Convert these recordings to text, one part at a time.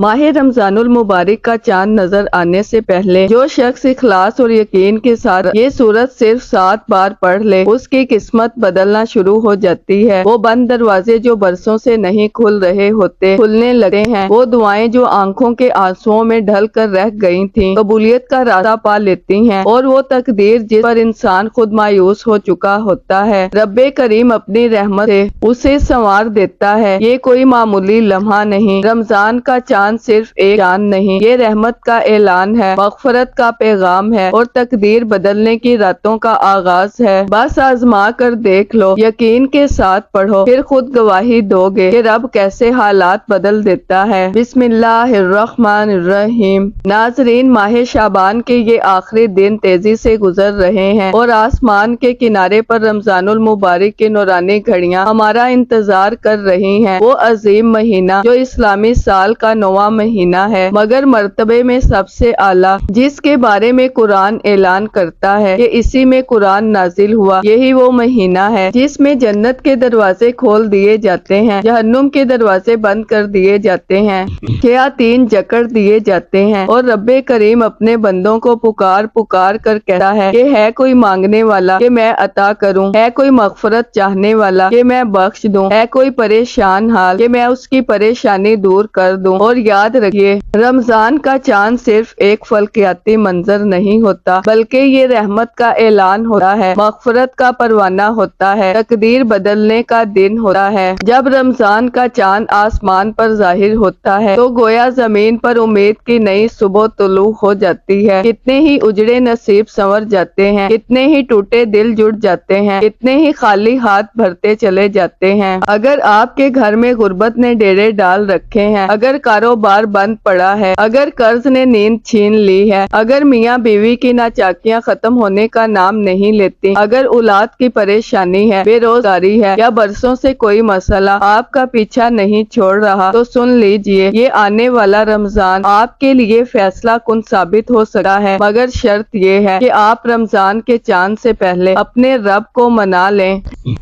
ماہ رمضان المبارک کا چاند نظر آنے سے پہلے جو شخص اخلاص اور یقین کے ساتھ یہ سورت صرف 7 بار پڑھ لے اس کی قسمت بدلنا شروع ہو جاتی ہے۔ وہ بند دروازے جو برسوں سے نہیں کھل رہے ہوتے کھلنے لگے ہیں، وہ دعائیں جو آنکھوں کے آنسوؤں میں ڈھل کر رہ گئی تھیں قبولیت کا راستہ پا لیتی ہیں، اور وہ تقدیر جس پر انسان خود مایوس ہو چکا ہوتا ہے رب کریم اپنی رحمت سے اسے سنوار دیتا ہے۔ یہ کوئی معمولی لمحہ نہیں، رمضان کا چاند صرف ایک چاند نہیں، یہ رحمت کا اعلان ہے، مغفرت کا پیغام ہے اور تقدیر بدلنے کی راتوں کا آغاز ہے۔ بس آزما کر دیکھ لو، یقین کے ساتھ پڑھو، پھر خود گواہی دو گے کہ رب کیسے حالات بدل دیتا ہے۔ بسم اللہ الرحمن الرحیم۔ ناظرین، ماہ شعبان کے یہ آخری دن تیزی سے گزر رہے ہیں اور آسمان کے کنارے پر رمضان المبارک کی نورانی گھڑیاں ہمارا انتظار کر رہی ہیں۔ وہ عظیم مہینہ جو اسلامی سال کا 9واں مہینہ ہے، مگر مرتبے میں سب سے اعلیٰ، جس کے بارے میں قرآن اعلان کرتا ہے کہ اسی میں قرآن نازل ہوا، یہی وہ مہینہ ہے جس میں جنت کے دروازے کھول دیے جاتے ہیں، جہنم کے دروازے بند کر دیے جاتے ہیں، شیاطین جکڑ دیے جاتے ہیں، اور رب کریم اپنے بندوں کو پکار پکار کر کہتا ہے کہ ہے کوئی مانگنے والا کہ میں عطا کروں، ہے کوئی مغفرت چاہنے والا کہ میں بخش دوں، ہے کوئی پریشان حال کہ میں اس کی پریشانی دور کر دوں۔ اور یاد رکھیے، رمضان کا چاند صرف ایک فلکیاتی منظر نہیں ہوتا، بلکہ یہ رحمت کا اعلان ہوتا ہے، مغفرت کا پروانہ ہوتا ہے، تقدیر بدلنے کا دن ہوتا ہے۔ جب رمضان کا چاند آسمان پر ظاہر ہوتا ہے تو گویا زمین پر امید کی نئی صبح طلوع ہو جاتی ہے۔ کتنے ہی اجڑے نصیب سنور جاتے ہیں، کتنے ہی ٹوٹے دل جڑ جاتے ہیں، کتنے ہی خالی ہاتھ بھرتے چلے جاتے ہیں۔ اگر آپ کے گھر میں غربت نے ڈیرے ڈال رکھے ہیں، اگر کاروبار بند پڑا ہے، اگر قرض نے نیند چھین لی ہے، اگر میاں بیوی کی ناچاکیاں ختم ہونے کا نام نہیں لیتی، اگر اولاد کی پریشانی ہے، بے روزگاری ہے، یا برسوں سے کوئی مسئلہ آپ کا پیچھا نہیں چھوڑ رہا، تو سن لیجئے، یہ آنے والا رمضان آپ کے لیے فیصلہ کن ثابت ہو سکتا ہے، مگر شرط یہ ہے کہ آپ رمضان کے چاند سے پہلے اپنے رب کو منا لیں،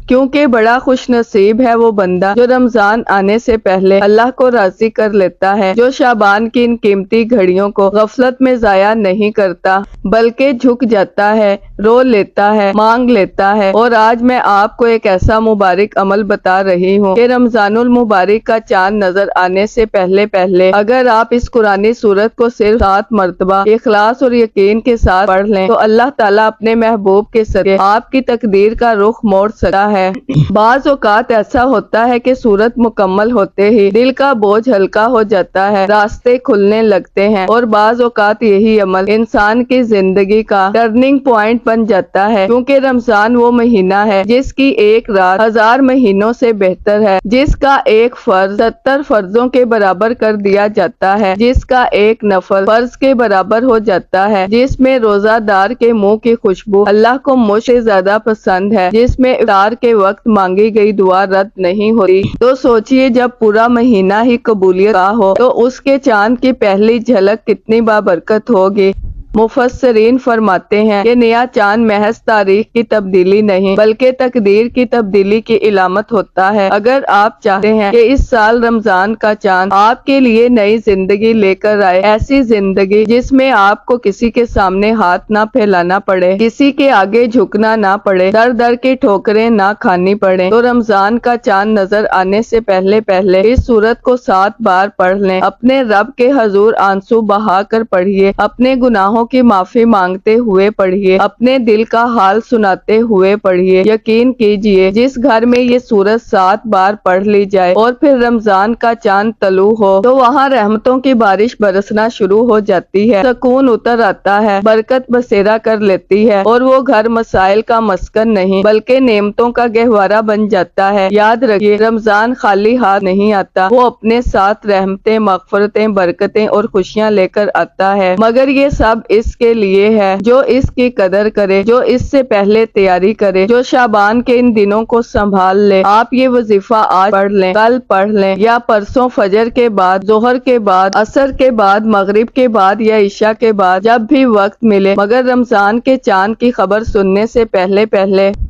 کیونکہ بڑا خوش نصیب ہے وہ بندہ جو رمضان آنے سے پہلے اللہ کو راضی کر لیتا ہے، جو شعبان کی ان قیمتی گھڑیوں کو غفلت میں ضائع نہیں کرتا، بلکہ جھک جاتا ہے، رو لیتا ہے، مانگ لیتا ہے۔ اور آج میں آپ کو ایک ایسا مبارک عمل بتا رہی ہوں کہ رمضان المبارک کا چاند نظر آنے سے پہلے اگر آپ اس قرآنی سورت کو صرف 7 مرتبہ اخلاص اور یقین کے ساتھ پڑھ لیں تو اللہ تعالیٰ اپنے محبوب کے صدقے آپ کی تقدیر کا رخ موڑ سکتا ہے۔ بعض اوقات ایسا ہوتا ہے کہ سورت مکمل ہوتے ہی دل کا بوجھ ہلکا ہو جاتا ہے، راستے کھلنے لگتے ہیں، اور بعض اوقات یہی عمل انسان کی زندگی کا ٹرننگ پوائنٹ بن جاتا ہے، کیونکہ رمضان وہ مہینہ ہے جس کی ایک رات 1000 مہینوں سے بہتر ہے، جس کا ایک فرض 70 فرضوں کے برابر کر دیا جاتا ہے، جس کا ایک نفل فرض کے برابر ہو جاتا ہے، جس میں روزہ دار کے منہ کی خوشبو اللہ کو مجھ سے زیادہ پسند ہے، جس میں افطار کے وقت مانگی گئی دعا رد نہیں ہوتی۔ تو سوچئے، جب پورا مہینہ ہی قبولیت کا ہو تو اس کے چاند کی پہلی جھلک کتنی بابرکت ہوگی۔ مفسرین فرماتے ہیں کہ نیا چاند محض تاریخ کی تبدیلی نہیں بلکہ تقدیر کی تبدیلی کی علامت ہوتا ہے۔ اگر آپ چاہتے ہیں کہ اس سال رمضان کا چاند آپ کے لیے نئی زندگی لے کر آئے، ایسی زندگی جس میں آپ کو کسی کے سامنے ہاتھ نہ پھیلانا پڑے، کسی کے آگے جھکنا نہ پڑے، در در کی ٹھوکریں نہ کھانی پڑے، تو رمضان کا چاند نظر آنے سے پہلے اس سورت کو 7 بار پڑھ لیں، اپنے رب کے حضور آنسو بہا کر پڑھیے، اپنے گناہوں کی معافی مانگتے ہوئے پڑھیے، اپنے دل کا حال سناتے ہوئے پڑھیے۔ یقین کیجئے، جس گھر میں یہ سورت 7 بار پڑھ لی جائے اور پھر رمضان کا چاند طلوع ہو تو وہاں رحمتوں کی بارش برسنا شروع ہو جاتی ہے، سکون اتر آتا ہے، برکت بسیرا کر لیتی ہے، اور وہ گھر مسائل کا مسکن نہیں بلکہ نعمتوں کا گہوارہ بن جاتا ہے۔ یاد رکھیے، رمضان خالی ہاتھ نہیں آتا، وہ اپنے ساتھ رحمتیں، مغفرتیں، برکتیں اور خوشیاں لے کر آتا ہے، مگر یہ سب اس کے لیے ہے جو اس کی قدر کرے، جو اس سے پہلے تیاری کرے، جو شعبان کے ان دنوں کو سنبھال لے۔ آپ یہ وظیفہ آج پڑھ لیں، کل پڑھ لیں یا پرسوں فجر کے بعد، ظہر کے بعد، عصر کے بعد، مغرب کے بعد یا عشاء کے بعد، جب بھی وقت ملے، مگر رمضان کے چاند کی خبر سننے سے پہلے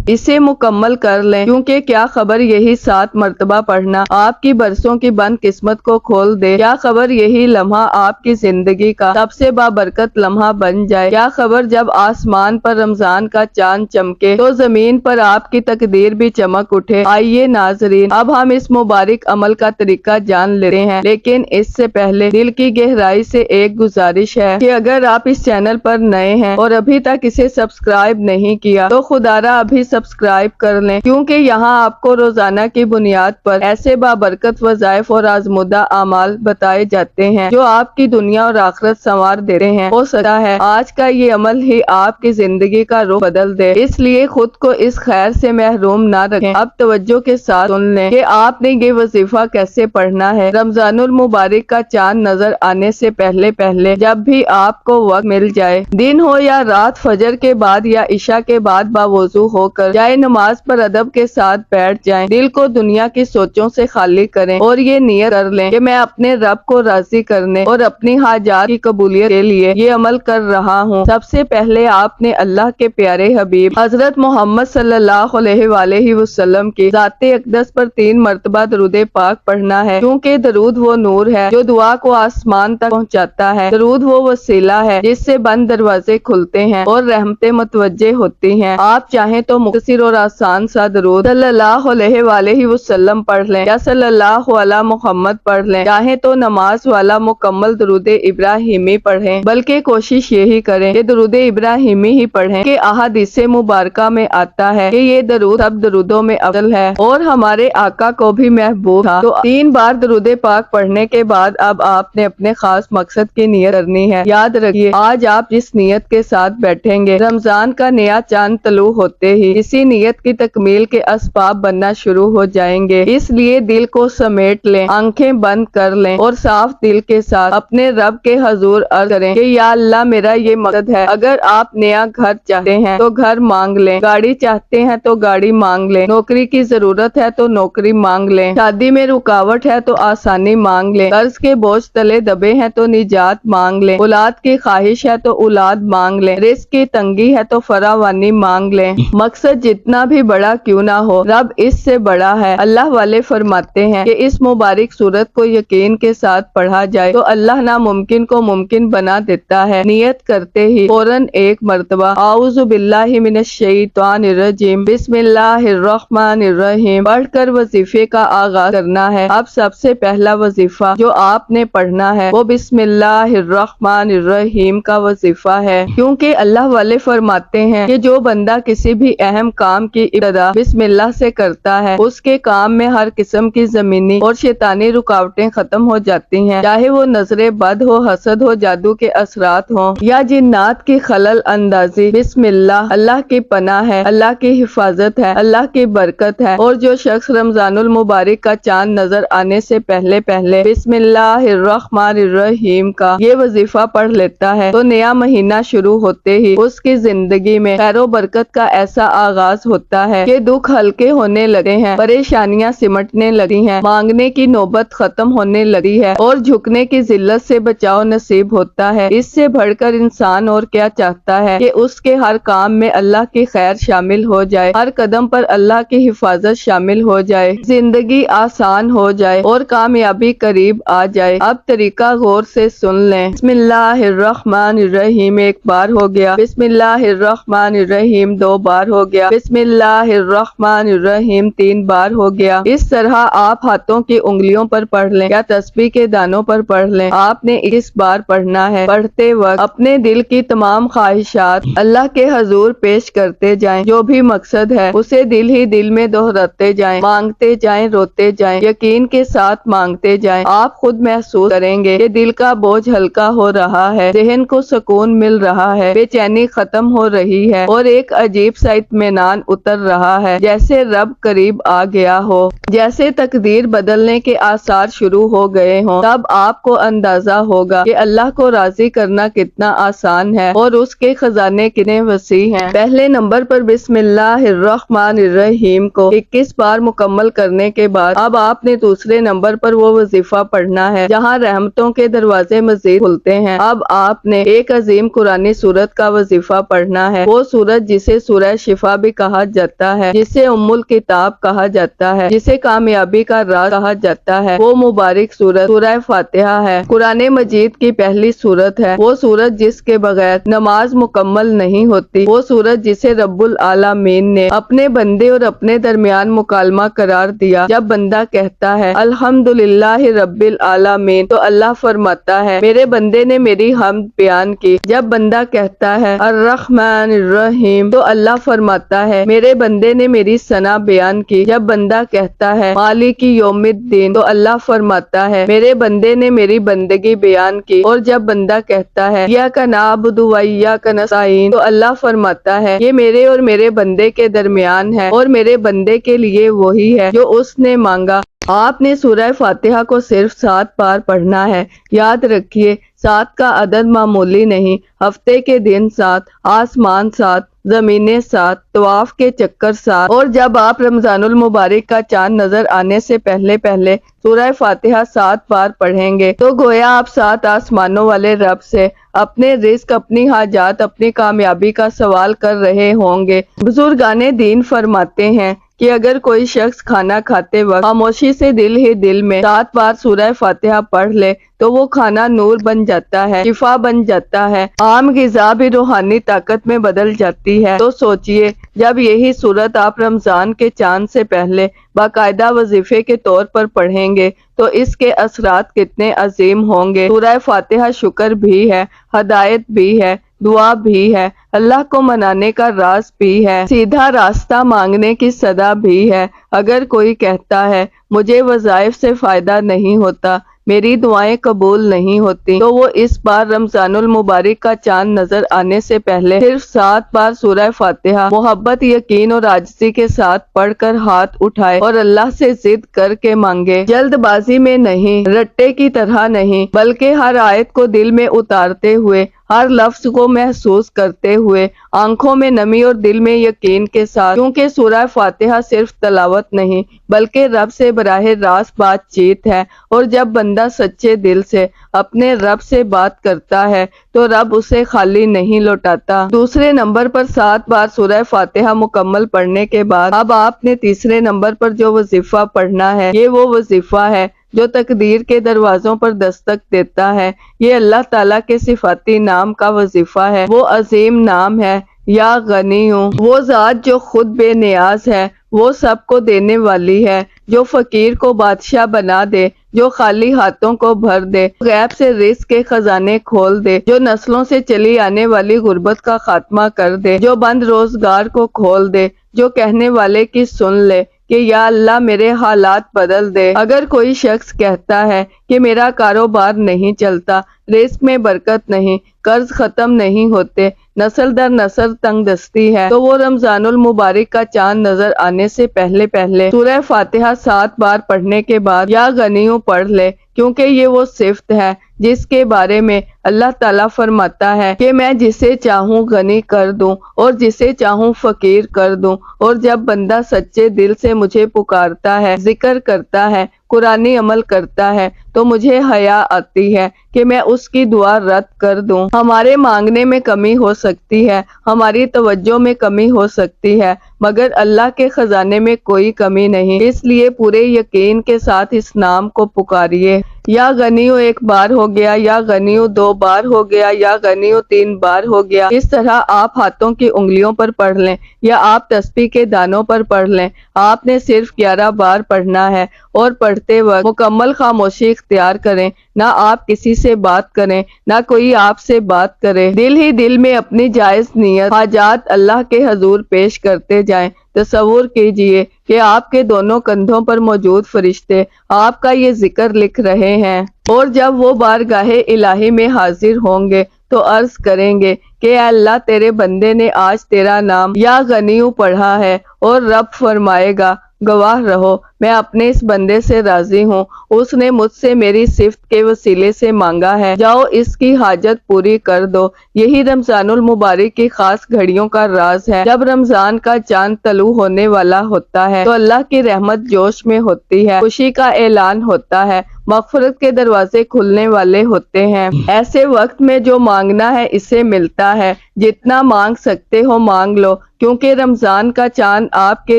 اسے مکمل کر لیں، کیونکہ کیا خبر یہی 7 مرتبہ پڑھنا آپ کی برسوں کی بند قسمت کو کھول دے، کیا خبر یہی لمحہ آپ کی زندگی کا سب سے بابرکت لمحہ بن جائے، کیا خبر جب آسمان پر رمضان کا چاند چمکے تو زمین پر آپ کی تقدیر بھی چمک اٹھے۔ آئیے ناظرین، اب ہم اس مبارک عمل کا طریقہ جان لیتے ہیں، لیکن اس سے پہلے دل کی گہرائی سے ایک گزارش ہے کہ اگر آپ اس چینل پر نئے ہیں اور ابھی تک اسے سبسکرائب نہیں کیا تو خدا را ابھی سبسکرائب کر لیں، کیونکہ یہاں آپ کو روزانہ کی بنیاد پر ایسے بابرکت وظائف اور آزمودہ اعمال بتائے جاتے ہیں جو آپ کی دنیا اور آخرت سنوار دیتے ہیں۔ ہو سکتا ہے آج کا یہ عمل ہی آپ کی زندگی کا رخ بدل دے، اس لیے خود کو اس خیر سے محروم نہ رکھیں۔ اب توجہ کے ساتھ سن لیں کہ آپ نے یہ وظیفہ کیسے پڑھنا ہے۔ رمضان المبارک کا چاند نظر آنے سے پہلے جب بھی آپ کو وقت مل جائے، دن ہو یا رات، فجر کے بعد یا عشاء کے بعد، باوضو ہو کر جائے نماز پر ادب کے ساتھ بیٹھ جائیں، دل کو دنیا کی سوچوں سے خالی کریں اور یہ نیت کر لیں کہ میں اپنے رب کو راضی کرنے اور اپنی حاجات کی قبولیت کے لیے یہ عمل کر رہا ہوں۔ سب سے پہلے آپ نے اللہ کے پیارے حبیب حضرت محمد صلی اللہ علیہ وآلہ وسلم کی ذات اقدس پر 3 مرتبہ درود پاک پڑھنا ہے، کیونکہ درود وہ نور ہے جو دعا کو آسمان تک پہنچاتا ہے، درود وہ وسیلہ ہے جس سے بند دروازے کھلتے ہیں اور رحمتیں متوجہ ہوتی ہیں۔ آپ چاہیں تو مختصر اور آسان سا درود صلی اللہ علیہ وآلہ وسلم پڑھ لیں یا صلی اللہ علی محمد پڑھ لیں، چاہیں تو نماز والا مکمل درود ابراہیمی پڑھیں، بلکہ کوشش یہی کریں کہ درود ابراہیمی ہی پڑھیں کہ احادیث مبارکہ میں آتا ہے کہ یہ درود سب درودوں میں افضل ہے اور ہمارے آقا کو بھی محبوب تھا۔ تو 3 بار درود پاک پڑھنے کے بعد اب آپ نے اپنے خاص مقصد کی نیت کرنی ہے۔ یاد رکھیے، آج آپ جس نیت کے ساتھ بیٹھیں گے، رمضان کا نیا چاند طلوع ہوتے ہی اسی نیت کی تکمیل کے اسباب بننا شروع ہو جائیں گے۔ اس لیے دل کو سمیٹ لیں، آنکھیں بند کر لیں اور صاف دل کے ساتھ اپنے رب کے حضور عرض کریں کہ یا اللہ، میرا یہ مقصد ہے۔ اگر آپ نیا گھر چاہتے ہیں تو گھر مانگ لیں، گاڑی چاہتے ہیں تو گاڑی مانگ لیں، نوکری کی ضرورت ہے تو نوکری مانگ لیں، شادی میں رکاوٹ ہے تو آسانی مانگ لیں، قرض کے بوجھ تلے دبے ہیں تو نجات مانگ لیں، اولاد کی خواہش ہے تو اولاد مانگ لیں، رزق کی تنگی ہے تو فراوانی مانگ لیں۔ مقصد جتنا بھی بڑا کیوں نہ ہو، رب اس سے بڑا ہے۔ اللہ والے فرماتے ہیں کہ اس مبارک سورت کو یقین کے ساتھ پڑھا جائے تو اللہ ناممکن کو ممکن بنا دیتا ہے۔ نیت کرتے ہی فوراً 1 مرتبہ اعوذ باللہ من الشیطان الرجیم بسم اللہ الرحمن الرحیم پڑھ کر وظیفے کا آغاز کرنا ہے۔ اب سب سے پہلا وظیفہ جو آپ نے پڑھنا ہے وہ بسم اللہ الرحمن الرحیم کا وظیفہ ہے، کیونکہ اللہ والے فرماتے ہیں کہ جو بندہ کسی بھی اہم کام کی ابتدا بسم اللہ سے کرتا ہے، اس کے کام میں ہر قسم کی زمینی اور شیطانی رکاوٹیں ختم ہو جاتی ہیں، چاہے وہ نظر بد ہو، حسد ہو، جادو کے اثرات ہوں یا جنات کی خلل اندازی۔ بسم اللہ کی پناہ ہے، اللہ کی حفاظت ہے، اللہ کی برکت ہے۔ اور جو شخص رمضان المبارک کا چاند نظر آنے سے پہلے بسم اللہ الرحمن الرحیم کا یہ وظیفہ پڑھ لیتا ہے تو نیا مہینہ شروع ہوتے ہی اس کی زندگی میں خیر و برکت کا ایسا آغاز ہوتا ہے کہ دکھ ہلکے ہونے لگے ہیں، پریشانیاں سمٹنے لگی ہیں، مانگنے کی نوبت ختم ہونے لگی ہے اور جھکنے کی ذلت سے بچاؤ نصیب ہوتا ہے۔ اس سے بڑھ کر انسان اور کیا چاہتا ہے کہ اس کے ہر کام میں اللہ کی خیر شامل ہو جائے، ہر قدم پر اللہ کی حفاظت شامل ہو جائے، زندگی آسان ہو جائے اور کامیابی قریب آ جائے۔ اب طریقہ غور سے سن لیں۔ بسم اللہ الرحمن الرحیم 1 بار ہو گیا، بسم اللہ الرحمن الرحیم 2 بار ہو گیا، بسم اللہ الرحمن الرحیم 3 بار ہو گیا۔ اس طرح آپ ہاتھوں کی انگلیوں پر پڑھ لیں یا تسبیح کے دانوں پر پڑھ لیں۔ آپ نے 21 بار پڑھنا ہے۔ پڑھتے وقت اپنے دل کی تمام خواہشات اللہ کے حضور پیش کرتے جائیں، جو بھی مقصد ہے اسے دل ہی دل میں دہراتے جائیں، مانگتے جائیں، روتے جائیں، یقین کے ساتھ مانگتے جائیں۔ آپ خود محسوس کریں گے کہ دل کا بوجھ ہلکا ہو رہا ہے، ذہن کو سکون مل رہا ہے، بے چینی ختم ہو رہی ہے اور ایک عجیب سا اطمینان اتر رہا ہے، جیسے رب قریب آ گیا ہو، جیسے تقدیر بدلنے کے آثار شروع ہو گئے ہوں۔ تب آپ کو اندازہ ہوگا کہ اللہ کو راضی کرنا کتنا کتنا آسان ہے اور اس کے خزانے کتنے وسیع ہیں۔ پہلے نمبر پر بسم اللہ الرحمن الرحیم کو 21 بار مکمل کرنے کے بعد اب آپ نے دوسرے نمبر پر وہ وظیفہ پڑھنا ہے جہاں رحمتوں کے دروازے مزید کھلتے ہیں۔ اب آپ نے ایک عظیم قرآنی سورت کا وظیفہ پڑھنا ہے، وہ سورت جسے سورہ شفا بھی کہا جاتا ہے، جسے ام الکتاب کہا جاتا ہے، جسے کامیابی کا راز کہا جاتا ہے۔ وہ مبارک سورت سورہ فاتحہ ہے، قرآن مجید کی پہلی سورت ہے، وہ سورت جس کے بغیر نماز مکمل نہیں ہوتی، وہ سورت جسے رب العالمین نے اپنے بندے اور اپنے درمیان مکالمہ قرار دیا۔ جب بندہ کہتا ہے الحمدللہ رب العالمین تو اللہ فرماتا ہے میرے بندے نے میری حمد بیان کی۔ جب بندہ کہتا ہے الرحمن الرحیم تو اللہ فرماتا ہے میرے بندے نے میری ثنا بیان کی۔ جب بندہ کہتا ہے مالک یوم الدین تو اللہ فرماتا ہے میرے بندے نے میری بندگی بیان کی۔ اور جب بندہ کہتا ہے ایاک نعبد و ایاک نستعین تو اللہ فرماتا ہے یہ میرے اور میرے بندے کے درمیان ہے اور میرے بندے کے لیے وہی ہے جو اس نے مانگا۔ آپ نے سورہ فاتحہ کو صرف 7 بار پڑھنا ہے۔ یاد رکھیے 7 کا عدد معمولی نہیں، ہفتے کے دن 7، آسمان 7، زمینیں 7، طواف کے چکر 7، اور جب آپ رمضان المبارک کا چاند نظر آنے سے پہلے سورہ فاتحہ 7 بار پڑھیں گے تو گویا آپ 7 آسمانوں والے رب سے اپنے رزق، اپنی حاجات، اپنی کامیابی کا سوال کر رہے ہوں گے۔ بزرگان دین فرماتے ہیں کہ اگر کوئی شخص کھانا کھاتے وقت خاموشی سے دل ہی دل میں 7 بار سورہ فاتحہ پڑھ لے تو وہ کھانا نور بن جاتا ہے، شفا بن جاتا ہے، عام غذا بھی روحانی طاقت میں بدل جاتی ہے۔ تو سوچئے جب یہی سورت آپ رمضان کے چاند سے پہلے باقاعدہ وظیفے کے طور پر پڑھیں گے تو اس کے اثرات کتنے عظیم ہوں گے۔ سورہ فاتحہ شکر بھی ہے، ہدایت بھی ہے، دعا بھی ہے، اللہ کو منانے کا راز بھی ہے، سیدھا راستہ مانگنے کی صدا بھی ہے۔ اگر کوئی کہتا ہے مجھے وظائف سے فائدہ نہیں ہوتا، میری دعائیں قبول نہیں ہوتی، تو وہ اس بار رمضان المبارک کا چاند نظر آنے سے پہلے صرف 7 بار سورہ فاتحہ محبت، یقین اور عاجزی کے ساتھ پڑھ کر ہاتھ اٹھائے اور اللہ سے ضد کر کے مانگے۔ جلد بازی میں نہیں، رٹے کی طرح نہیں، بلکہ ہر آیت کو دل میں اتارتے ہوئے، ہر لفظ کو محسوس کرتے ہوئے، آنکھوں میں نمی اور دل میں یقین کے ساتھ، کیونکہ سورہ فاتحہ صرف تلاوت نہیں بلکہ رب سے براہ راست بات چیت ہے، اور جب بندہ سچے دل سے اپنے رب سے بات کرتا ہے تو رب اسے خالی نہیں لوٹاتا۔ دوسرے نمبر پر 7 بار سورہ فاتحہ مکمل پڑھنے کے بعد اب آپ نے تیسرے نمبر پر جو وظیفہ پڑھنا ہے یہ وہ وظیفہ ہے جو تقدیر کے دروازوں پر دستک دیتا ہے۔ یہ اللہ تعالیٰ کے صفاتی نام کا وظیفہ ہے۔ وہ عظیم نام ہے یا غنی ہوں، وہ ذات جو خود بے نیاز ہے، وہ سب کو دینے والی ہے، جو فقیر کو بادشاہ بنا دے، جو خالی ہاتھوں کو بھر دے، غیب سے رزق کے خزانے کھول دے، جو نسلوں سے چلی آنے والی غربت کا خاتمہ کر دے، جو بند روزگار کو کھول دے، جو کہنے والے کی سن لے کہ یا اللہ میرے حالات بدل دے۔ اگر کوئی شخص کہتا ہے کہ میرا کاروبار نہیں چلتا، رزق میں برکت نہیں، قرض ختم نہیں ہوتے، نسل در نسل تنگ دستی ہے، تو وہ رمضان المبارک کا چاند نظر آنے سے پہلے سورہ فاتحہ 7 بار پڑھنے کے بعد یا غنیوں پڑھ لے، کیونکہ یہ وہ صفت ہے جس کے بارے میں اللہ تعالیٰ فرماتا ہے کہ میں جسے چاہوں غنی کر دوں اور جسے چاہوں فقیر کر دوں۔ اور جب بندہ سچے دل سے مجھے پکارتا ہے، ذکر کرتا ہے، قرآنی عمل کرتا ہے تو مجھے حیا آتی ہے کہ میں اس کی دعا رد کر دوں۔ ہمارے مانگنے میں کمی ہو سکتی ہے، ہماری توجہ میں کمی ہو سکتی ہے، مگر اللہ کے خزانے میں کوئی کمی نہیں، اس لیے پورے یقین کے ساتھ اس نام کو پکاریے۔ یا غنیو 1 بار ہو گیا، یا غنیو 2 بار ہو گیا، یا غنیو 3 بار ہو گیا۔ اس طرح آپ ہاتھوں کی انگلیوں پر پڑھ لیں یا آپ تسبیح کے دانوں پر پڑھ لیں، آپ نے صرف 11 بار پڑھنا ہے، اور پڑھتے وقت مکمل خاموشی اختیار کریں، نہ آپ کسی سے بات کریں، نہ کوئی آپ سے بات کرے، دل ہی دل میں اپنی جائز نیت، حاجات اللہ کے حضور پیش کرتے جائیں۔ تصور کیجئے کہ آپ کے دونوں کندھوں پر موجود فرشتے آپ کا یہ ذکر لکھ رہے ہیں، اور جب وہ بارگاہ الہی میں حاضر ہوں گے تو عرض کریں گے کہ اے اللہ تیرے بندے نے آج تیرا نام یا غنیو پڑھا ہے، اور رب فرمائے گا گواہ رہو میں اپنے اس بندے سے راضی ہوں، اس نے مجھ سے میری صفت کے وسیلے سے مانگا ہے، جاؤ اس کی حاجت پوری کر دو۔ یہی رمضان المبارک کی خاص گھڑیوں کا راز ہے۔ جب رمضان کا چاند طلوع ہونے والا ہوتا ہے تو اللہ کی رحمت جوش میں ہوتی ہے، خوشی کا اعلان ہوتا ہے، مغفرت کے دروازے کھلنے والے ہوتے ہیں۔ ایسے وقت میں جو مانگنا ہے اسے ملتا ہے، جتنا مانگ سکتے ہو مانگ لو، کیونکہ رمضان کا چاند آپ کے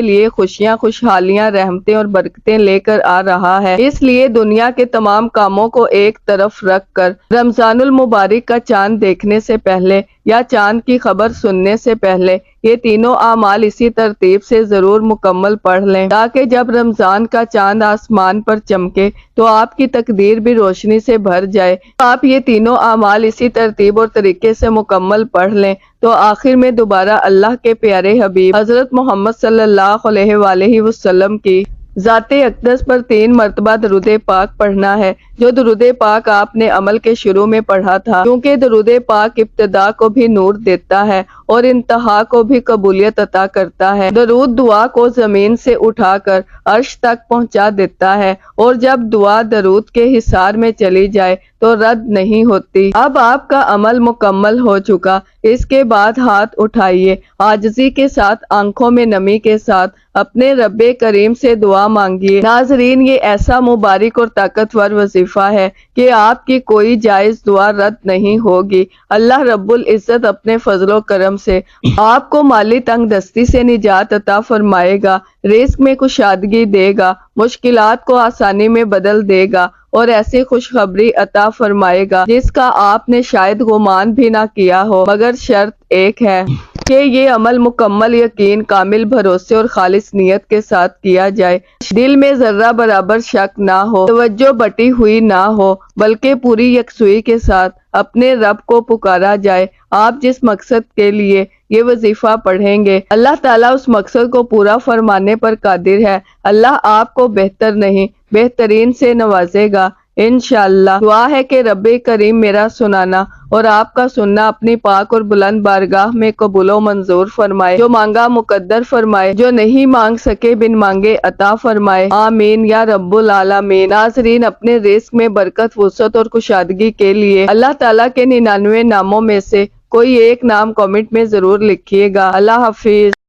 لیے خوشیاں، خوشحالیاں، رحمتیں اور برکتیں لے کر آ رہا ہے۔ اس لیے دنیا کے تمام کاموں کو ایک طرف رکھ کر رمضان المبارک کا چاند دیکھنے سے پہلے یا چاند کی خبر سننے سے پہلے یہ تینوں اعمال اسی ترتیب سے ضرور مکمل پڑھ لیں، تاکہ جب رمضان کا چاند آسمان پر چمکے تو آپ کی تقدیر بھی روشنی سے بھر جائے۔ آپ یہ تینوں اعمال اسی ترتیب اور طریقے سے مکمل پڑھ لیں تو آخر میں دوبارہ اللہ کے پیارے حبیب حضرت محمد صلی اللہ علیہ وآلہ وسلم کی ذات اقدس پر 3 مرتبہ درود پاک پڑھنا ہے، جو درود پاک آپ نے عمل کے شروع میں پڑھا تھا، کیونکہ درود پاک ابتدا کو بھی نور دیتا ہے اور انتہا کو بھی قبولیت عطا کرتا ہے۔ درود دعا کو زمین سے اٹھا کر عرش تک پہنچا دیتا ہے، اور جب دعا درود کے حصار میں چلی جائے تو رد نہیں ہوتی۔ اب آپ کا عمل مکمل ہو چکا، اس کے بعد ہاتھ اٹھائیے، عاجزی کے ساتھ، آنکھوں میں نمی کے ساتھ اپنے رب کریم سے دعا مانگیے۔ ناظرین، یہ ایسا مبارک اور طاقتور وظیفہ ہے کہ آپ کی کوئی جائز دعا رد نہیں ہوگی۔ اللہ رب العزت اپنے فضل و کرم سے آپ کو مالی تنگ دستی سے نجات عطا فرمائے گا، رزق میں کشادگی دے گا، مشکلات کو آسانی میں بدل دے گا اور ایسی خوشخبری عطا فرمائے گا جس کا آپ نے شاید گمان بھی نہ کیا ہو، مگر شرط ایک ہے کہ یہ عمل مکمل یقین، کامل بھروسے اور خالص نیت کے ساتھ کیا جائے، دل میں ذرہ برابر شک نہ ہو، توجہ بٹی ہوئی نہ ہو، بلکہ پوری یکسوئی کے ساتھ اپنے رب کو پکارا جائے۔ آپ جس مقصد کے لیے یہ وظیفہ پڑھیں گے، اللہ تعالیٰ اس مقصد کو پورا فرمانے پر قادر ہے۔ اللہ آپ کو بہتر نہیں، بہترین سے نوازے گا انشاءاللہ۔ دعا ہے کہ رب کریم میرا سنانا اور آپ کا سننا اپنی پاک اور بلند بارگاہ میں قبول و منظور فرمائے، جو مانگا مقدر فرمائے، جو نہیں مانگ سکے بن مانگے عطا فرمائے، آمین یا رب العالمین۔ ناظرین، اپنے رزق میں برکت، وسعت اور کشادگی کے لیے اللہ تعالیٰ کے 99 ناموں میں سے کوئی ایک نام کامنٹ میں ضرور لکھیے گا۔ اللہ حافظ۔